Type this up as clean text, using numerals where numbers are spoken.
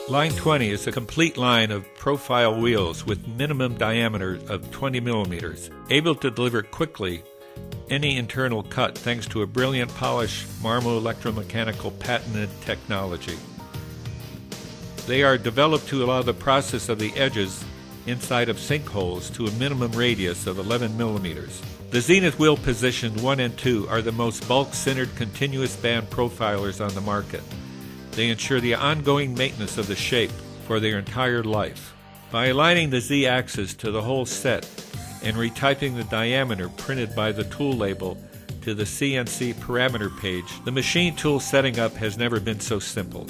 Line 20 is a complete line of profile wheels with minimum diameter of 20 millimeters, able to deliver quickly any internal cut thanks to a brilliant polish Marmoelettromeccanica patented technology. They are developed to allow the process of the edges inside of sinkholes to a minimum radius of 11 millimeters. The Zenith wheel positions 1 and 2 are the most bulk-centered continuous band profilers on the market. They ensure the ongoing maintenance of the shape for their entire life. By aligning the Z-axis to the whole set and retyping the diameter printed by the tool label to the CNC parameter page, the machine tool setting up has never been so simple.